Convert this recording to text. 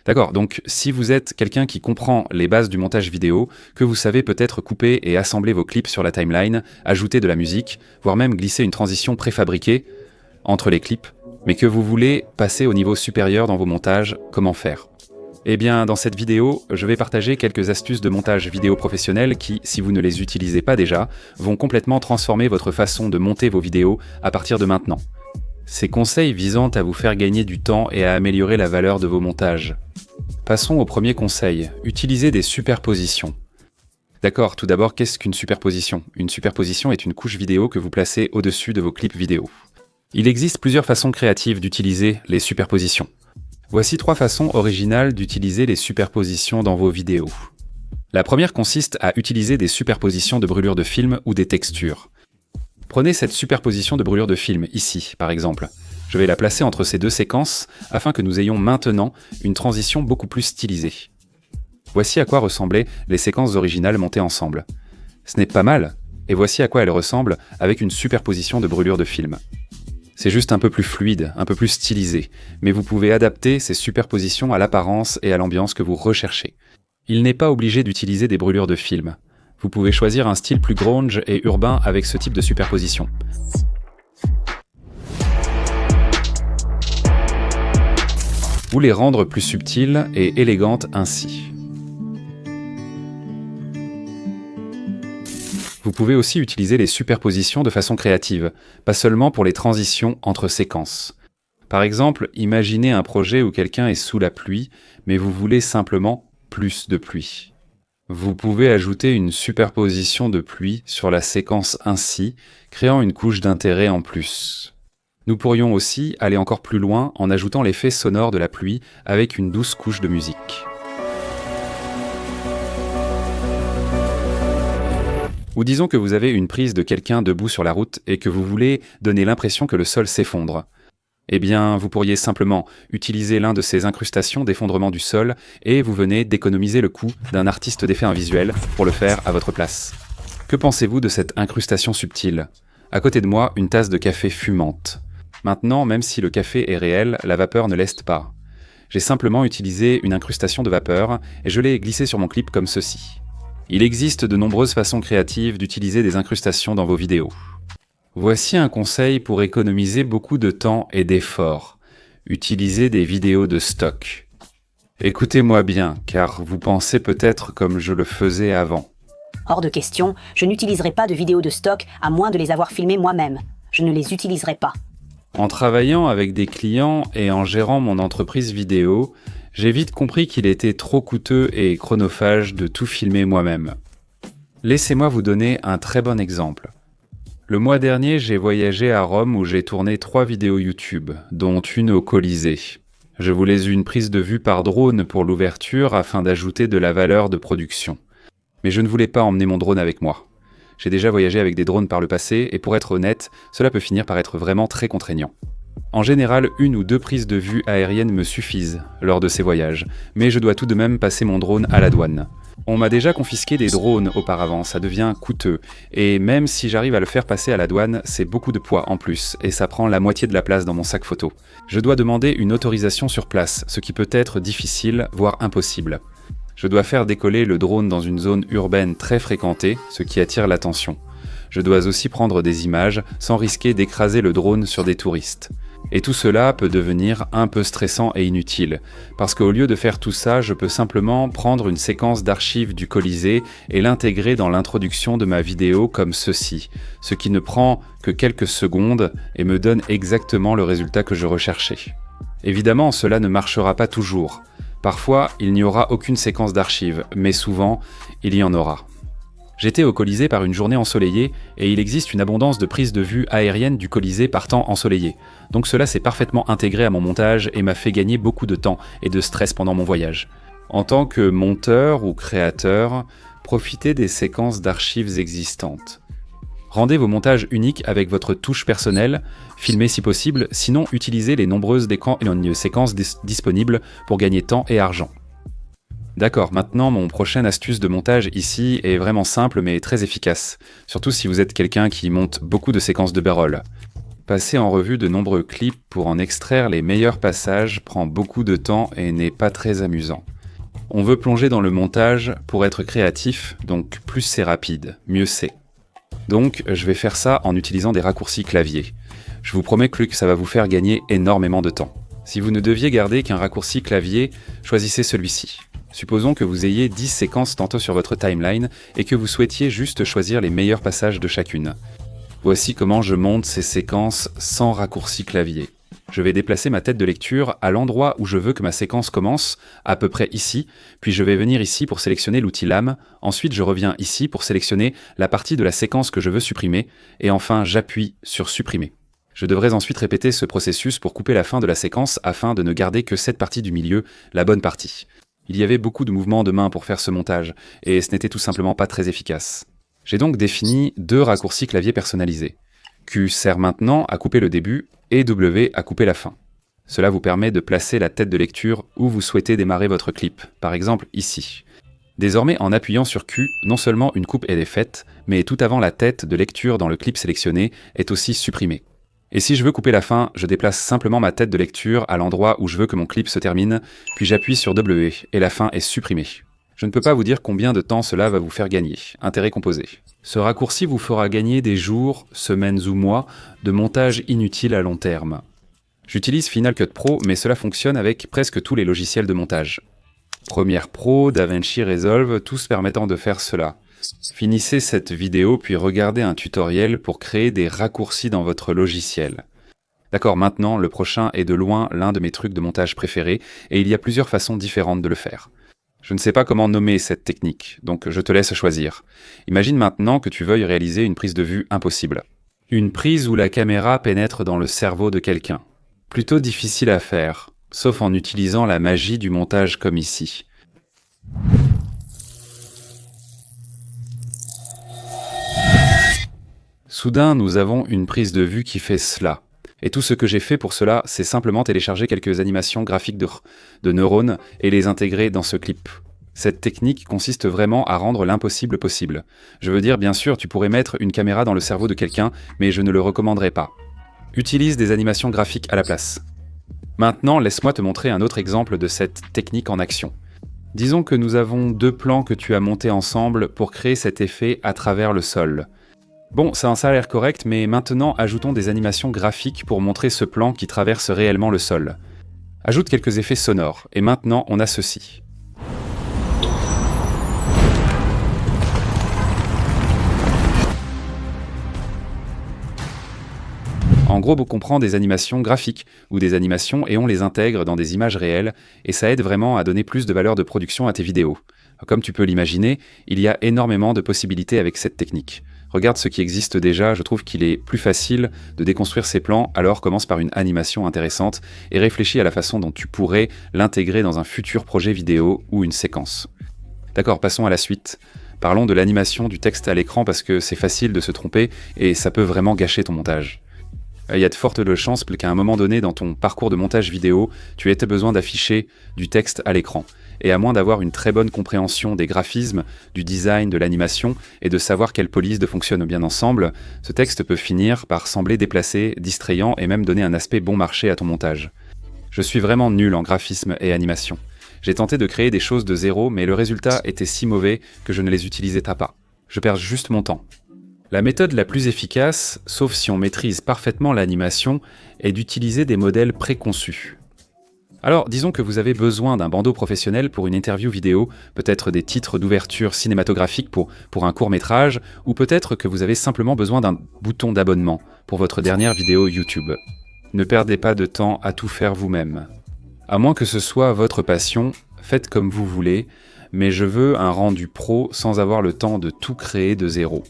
D'accord, donc si vous êtes quelqu'un qui comprend les bases du montage vidéo, que vous savez peut-être couper et assembler vos clips sur la timeline, ajouter de la musique, voire même glisser une transition préfabriquée entre les clips, mais que vous voulez passer au niveau supérieur dans vos montages, comment faire ? Eh bien, dans cette vidéo, je vais partager quelques astuces de montage vidéo professionnel qui, si vous ne les utilisez pas déjà, vont complètement transformer votre façon de monter vos vidéos à partir de maintenant. Ces conseils visant à vous faire gagner du temps et à améliorer la valeur de vos montages. Passons au premier conseil, utilisez des superpositions. D'accord, tout d'abord, qu'est-ce qu'une superposition ? Une superposition est une couche vidéo que vous placez au-dessus de vos clips vidéo. Il existe plusieurs façons créatives d'utiliser les superpositions. Voici 3 façons originales d'utiliser les superpositions dans vos vidéos. La première consiste à utiliser des superpositions de brûlure de film ou des textures. Prenez cette superposition de brûlure de film, ici, par exemple. Je vais la placer entre ces 2 séquences afin que nous ayons maintenant une transition beaucoup plus stylisée. Voici à quoi ressemblaient les séquences originales montées ensemble. Ce n'est pas mal, et voici à quoi elles ressemblent avec une superposition de brûlure de film. C'est juste un peu plus fluide, un peu plus stylisé, mais vous pouvez adapter ces superpositions à l'apparence et à l'ambiance que vous recherchez. Il n'est pas obligé d'utiliser des brûlures de film. Vous pouvez choisir un style plus grunge et urbain avec ce type de superposition. Ou les rendre plus subtiles et élégantes ainsi. Vous pouvez aussi utiliser les superpositions de façon créative, pas seulement pour les transitions entre séquences. Par exemple, imaginez un projet où quelqu'un est sous la pluie, mais vous voulez simplement plus de pluie. Vous pouvez ajouter une superposition de pluie sur la séquence ainsi, créant une couche d'intérêt en plus. Nous pourrions aussi aller encore plus loin en ajoutant l'effet sonore de la pluie avec une douce couche de musique. Ou disons que vous avez une prise de quelqu'un debout sur la route et que vous voulez donner l'impression que le sol s'effondre. Eh bien, vous pourriez simplement utiliser l'un de ces incrustations d'effondrement du sol et vous venez d'économiser le coût d'un artiste d'effets visuels pour le faire à votre place. Que pensez-vous de cette incrustation subtile ? À côté de moi, une tasse de café fumante. Maintenant, même si le café est réel, la vapeur ne l'est pas. J'ai simplement utilisé une incrustation de vapeur et je l'ai glissée sur mon clip comme ceci. Il existe de nombreuses façons créatives d'utiliser des incrustations dans vos vidéos. Voici un conseil pour économiser beaucoup de temps et d'efforts. Utilisez des vidéos de stock. Écoutez-moi bien, car vous pensez peut-être comme je le faisais avant. Hors de question, je n'utiliserai pas de vidéos de stock à moins de les avoir filmées moi-même. Je ne les utiliserai pas. En travaillant avec des clients et en gérant mon entreprise vidéo, j'ai vite compris qu'il était trop coûteux et chronophage de tout filmer moi-même. Laissez-moi vous donner un très bon exemple. Le mois dernier, j'ai voyagé à Rome où j'ai tourné 3 vidéos YouTube, dont une au Colisée. Je voulais une prise de vue par drone pour l'ouverture afin d'ajouter de la valeur de production. Mais je ne voulais pas emmener mon drone avec moi. J'ai déjà voyagé avec des drones par le passé et pour être honnête, cela peut finir par être vraiment très contraignant. En général, 1 ou 2 prises de vue aériennes me suffisent lors de ces voyages, mais je dois tout de même passer mon drone à la douane. On m'a déjà confisqué des drones auparavant, ça devient coûteux, et même si j'arrive à le faire passer à la douane, c'est beaucoup de poids en plus, et ça prend la moitié de la place dans mon sac photo. Je dois demander une autorisation sur place, ce qui peut être difficile, voire impossible. Je dois faire décoller le drone dans une zone urbaine très fréquentée, ce qui attire l'attention. Je dois aussi prendre des images sans risquer d'écraser le drone sur des touristes. Et tout cela peut devenir un peu stressant et inutile, parce qu'au lieu de faire tout ça, je peux simplement prendre une séquence d'archives du Colisée et l'intégrer dans l'introduction de ma vidéo comme ceci, ce qui ne prend que quelques secondes et me donne exactement le résultat que je recherchais. Évidemment, cela ne marchera pas toujours. Parfois, il n'y aura aucune séquence d'archives, mais souvent, il y en aura. J'étais au Colisée par une journée ensoleillée et il existe une abondance de prises de vue aériennes du Colisée par temps ensoleillé. Donc cela s'est parfaitement intégré à mon montage et m'a fait gagner beaucoup de temps et de stress pendant mon voyage. En tant que monteur ou créateur, profitez des séquences d'archives existantes. Rendez vos montages uniques avec votre touche personnelle, filmez si possible, sinon utilisez les nombreuses séquences disponibles pour gagner temps et argent. D'accord, maintenant mon prochaine astuce de montage ici est vraiment simple mais très efficace, surtout si vous êtes quelqu'un qui monte beaucoup de séquences de B-roll. Passer en revue de nombreux clips pour en extraire les meilleurs passages prend beaucoup de temps et n'est pas très amusant. On veut plonger dans le montage pour être créatif, donc plus c'est rapide, mieux c'est. Donc je vais faire ça en utilisant des raccourcis clavier. Je vous promets que ça va vous faire gagner énormément de temps. Si vous ne deviez garder qu'un raccourci clavier, choisissez celui-ci. Supposons que vous ayez 10 séquences tantôt sur votre timeline et que vous souhaitiez juste choisir les meilleurs passages de chacune. Voici comment je monte ces séquences sans raccourci clavier. Je vais déplacer ma tête de lecture à l'endroit où je veux que ma séquence commence, à peu près ici, puis je vais venir ici pour sélectionner l'outil lame, ensuite je reviens ici pour sélectionner la partie de la séquence que je veux supprimer, et enfin j'appuie sur supprimer. Je devrais ensuite répéter ce processus pour couper la fin de la séquence afin de ne garder que cette partie du milieu, la bonne partie. Il y avait beaucoup de mouvements de main pour faire ce montage, et ce n'était tout simplement pas très efficace. J'ai donc défini 2 raccourcis clavier personnalisés. Q sert maintenant à couper le début et W à couper la fin. Cela vous permet de placer la tête de lecture où vous souhaitez démarrer votre clip, par exemple ici. Désormais, en appuyant sur Q, non seulement une coupe est faite, mais tout avant la tête de lecture dans le clip sélectionné est aussi supprimée. Et si je veux couper la fin, je déplace simplement ma tête de lecture à l'endroit où je veux que mon clip se termine, puis j'appuie sur W et la fin est supprimée. Je ne peux pas vous dire combien de temps cela va vous faire gagner. Intérêt composé. Ce raccourci vous fera gagner des jours, semaines ou mois de montage inutile à long terme. J'utilise Final Cut Pro, mais cela fonctionne avec presque tous les logiciels de montage. Premiere Pro, DaVinci Resolve, tous permettant de faire cela. Finissez cette vidéo puis regardez un tutoriel pour créer des raccourcis dans votre logiciel. D'accord, maintenant, le prochain est de loin l'un de mes trucs de montage préférés et il y a plusieurs façons différentes de le faire. Je ne sais pas comment nommer cette technique, donc je te laisse choisir. Imagine maintenant que tu veuilles réaliser une prise de vue impossible. Une prise où la caméra pénètre dans le cerveau de quelqu'un. Plutôt difficile à faire, sauf en utilisant la magie du montage comme ici. Soudain, nous avons une prise de vue qui fait cela. Et tout ce que j'ai fait pour cela, c'est simplement télécharger quelques animations graphiques de neurones et les intégrer dans ce clip. Cette technique consiste vraiment à rendre l'impossible possible. Je veux dire, bien sûr, tu pourrais mettre une caméra dans le cerveau de quelqu'un, mais je ne le recommanderais pas. Utilise des animations graphiques à la place. Maintenant, laisse-moi te montrer un autre exemple de cette technique en action. Disons que nous avons 2 plans que tu as montés ensemble pour créer cet effet à travers le sol. Bon, ça a l'air correct, mais maintenant ajoutons des animations graphiques pour montrer ce plan qui traverse réellement le sol. Ajoute quelques effets sonores, et maintenant on a ceci. En gros, on comprend des animations graphiques ou des animations et on les intègre dans des images réelles, et ça aide vraiment à donner plus de valeur de production à tes vidéos. Comme tu peux l'imaginer, il y a énormément de possibilités avec cette technique. Regarde ce qui existe déjà, je trouve qu'il est plus facile de déconstruire ces plans, alors commence par une animation intéressante et réfléchis à la façon dont tu pourrais l'intégrer dans un futur projet vidéo ou une séquence. D'accord, passons à la suite. Parlons de l'animation du texte à l'écran parce que c'est facile de se tromper et ça peut vraiment gâcher ton montage. Il y a de fortes chances qu'à un moment donné dans ton parcours de montage vidéo, tu aies besoin d'afficher du texte à l'écran. Et à moins d'avoir une très bonne compréhension des graphismes, du design, de l'animation, et de savoir quelles polices fonctionnent bien ensemble, ce texte peut finir par sembler déplacé, distrayant et même donner un aspect bon marché à ton montage. Je suis vraiment nul en graphisme et animation. J'ai tenté de créer des choses de zéro, mais le résultat était si mauvais que je ne les utilisais pas. Je perds juste mon temps. La méthode la plus efficace, sauf si on maîtrise parfaitement l'animation, est d'utiliser des modèles préconçus. Alors, disons que vous avez besoin d'un bandeau professionnel pour une interview vidéo, peut-être des titres d'ouverture cinématographique pour un court-métrage, ou peut-être que vous avez simplement besoin d'un bouton d'abonnement pour votre dernière vidéo YouTube. Ne perdez pas de temps à tout faire vous-même. À moins que ce soit votre passion, faites comme vous voulez, mais je veux un rendu pro sans avoir le temps de tout créer de zéro.